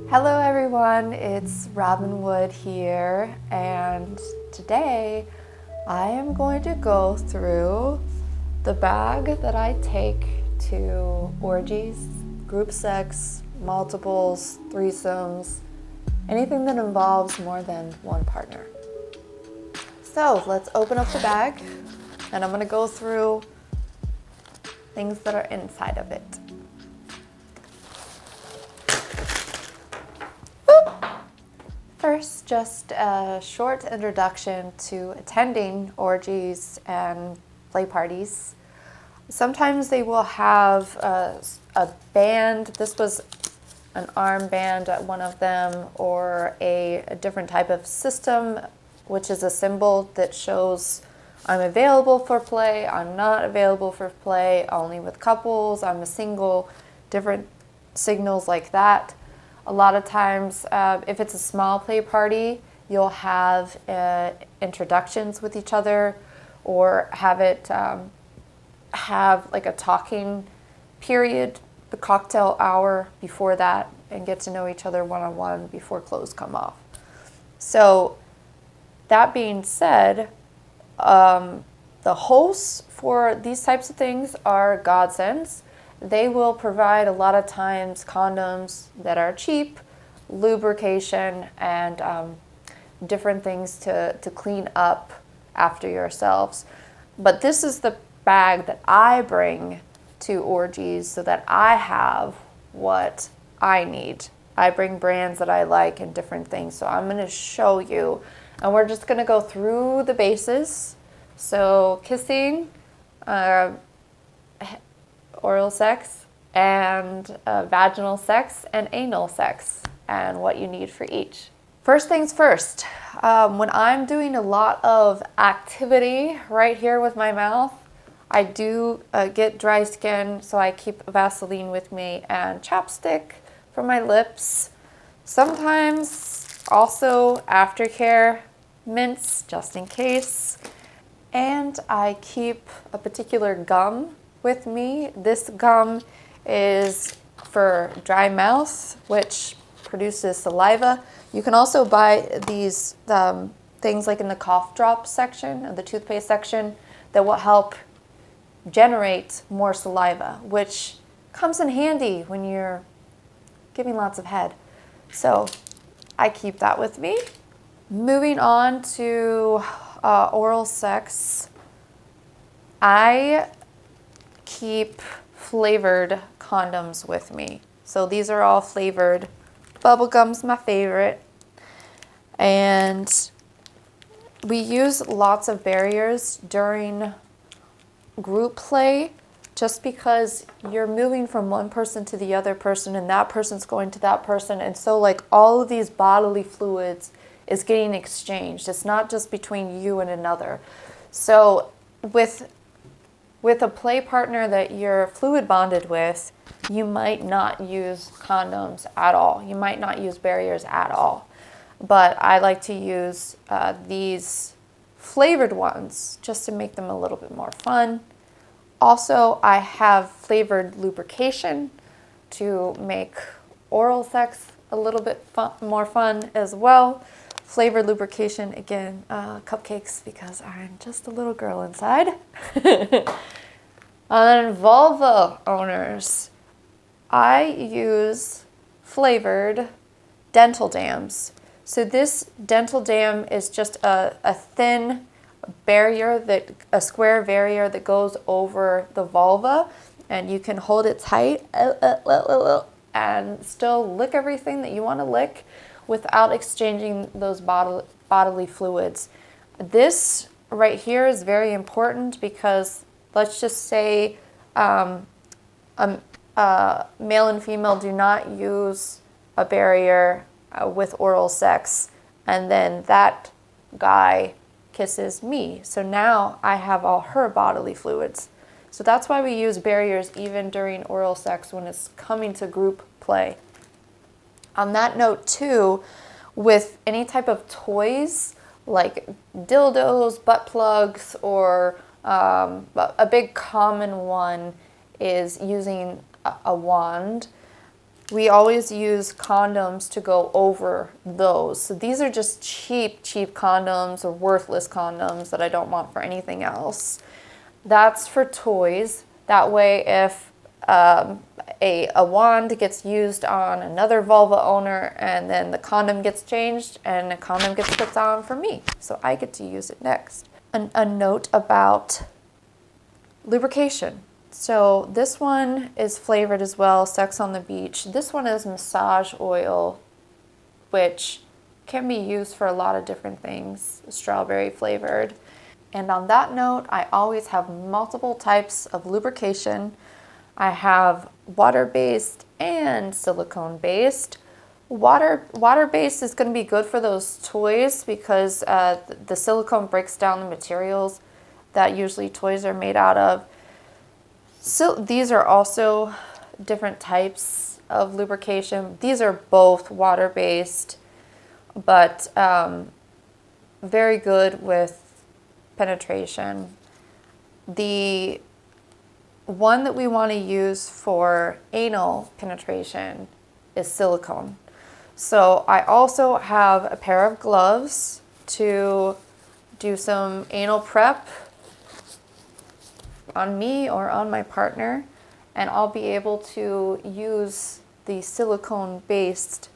Hello everyone, it's Robin Wood here, and today I am going to go through the bag that I take to orgies, group sex, multiples, threesomes, anything that involves more than one partner. So let's open up the bag and I'm going to go through things that are inside of it. First, just a short introduction to attending orgies and play parties. Sometimes they will have a band. This was an armband at one of them, or a different type of system, which is a symbol that shows I'm available for play, I'm not available for play, only with couples, I'm a single, different signals like that. A lot of times, if it's a small play party, you'll have introductions with each other, or have it have like a talking period, the cocktail hour before that, and get to know each other one-on-one before clothes come off. So that being said, the hosts for these types of things are godsends. They will provide a lot of times condoms that are cheap, lubrication, and different things to clean up after yourselves. But this is the bag that I bring to orgies so that I have what I need. I bring brands that I like and different things. So I'm going to show you, and we're just going to go through the bases. So kissing, oral sex, and vaginal sex, and anal sex, and what you need for each. First things first, when I'm doing a lot of activity right here with my mouth, I do get dry skin, so I keep Vaseline with me and chapstick for my lips. Sometimes also aftercare mints, just in case. And I keep a particular gum with me. This gum is for dry mouth, which produces saliva. You can also buy these things like in the cough drop section of the toothpaste section that will help generate more saliva, which comes in handy when you're giving lots of head. So I keep that with me. Moving on to oral sex, I keep flavored condoms with me. So these are all flavored. Bubblegum's my favorite. And we use lots of barriers during group play just because you're moving from one person to the other person and that person's going to that person. And so like all of these bodily fluids is getting exchanged. It's not just between you and another. So with a play partner that you're fluid bonded with, you might not use condoms at all. You might not use barriers at all. But I like to use these flavored ones just to make them a little bit more fun. Also, I have flavored lubrication to make oral sex a little bit more fun as well. Flavored lubrication, again, cupcakes, because I'm just a little girl inside. And vulva owners, I use flavored dental dams. So this dental dam is just a thin barrier, a square barrier that goes over the vulva, and you can hold it tight and still lick everything that you want to lick without exchanging those bodily fluids. This right here is very important because let's just say male and female do not use a barrier with oral sex, and then that guy kisses me. So now I have all her bodily fluids. So that's why we use barriers even during oral sex when it's coming to group play. On that note too, with any type of toys like dildos, butt plugs, or a big common one is using a wand. we always use condoms to go over those. So these are just cheap condoms or worthless condoms that I don't want for anything else. That's for toys. That way if a wand gets used on another vulva owner and then the condom gets changed and a condom gets put on for me. So I get to use it next. A note about lubrication. So this one is flavored as well, Sex on the Beach. This one is massage oil, which can be used for a lot of different things, strawberry flavored. And on that note, I always have multiple types of lubrication. I have water-based and silicone-based. Water-based is going to be good for those toys because the silicone breaks down the materials that usually toys are made out of. So these are also different types of lubrication. These are both water-based, but very good with penetration. The one that we want to use for anal penetration is silicone. So I also have a pair of gloves to do some anal prep on me or on my partner, and I'll be able to use the silicone-based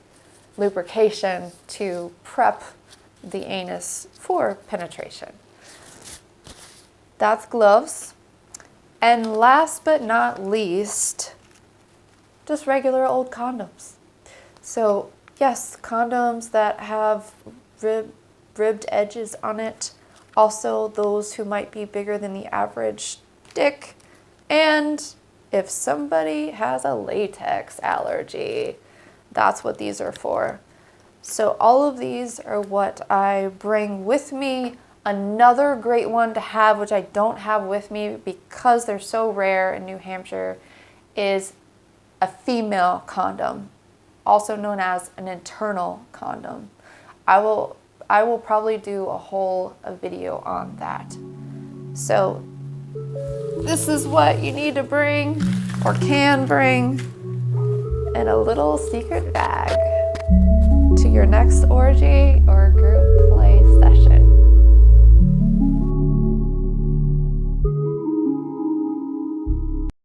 lubrication to prep the anus for penetration. That's gloves. And last but not least, just regular old condoms. So yes, condoms that have ribbed edges on it. Also those who might be bigger than the average dick. And if somebody has a latex allergy, that's what these are for. So all of these are what I bring with me. Another great one to have, which I don't have with me because they're so rare in New Hampshire, is a female condom, also known as an internal condom. I will probably do a whole video on that. So this is what you need to bring or can bring in a little secret bag to your next orgy or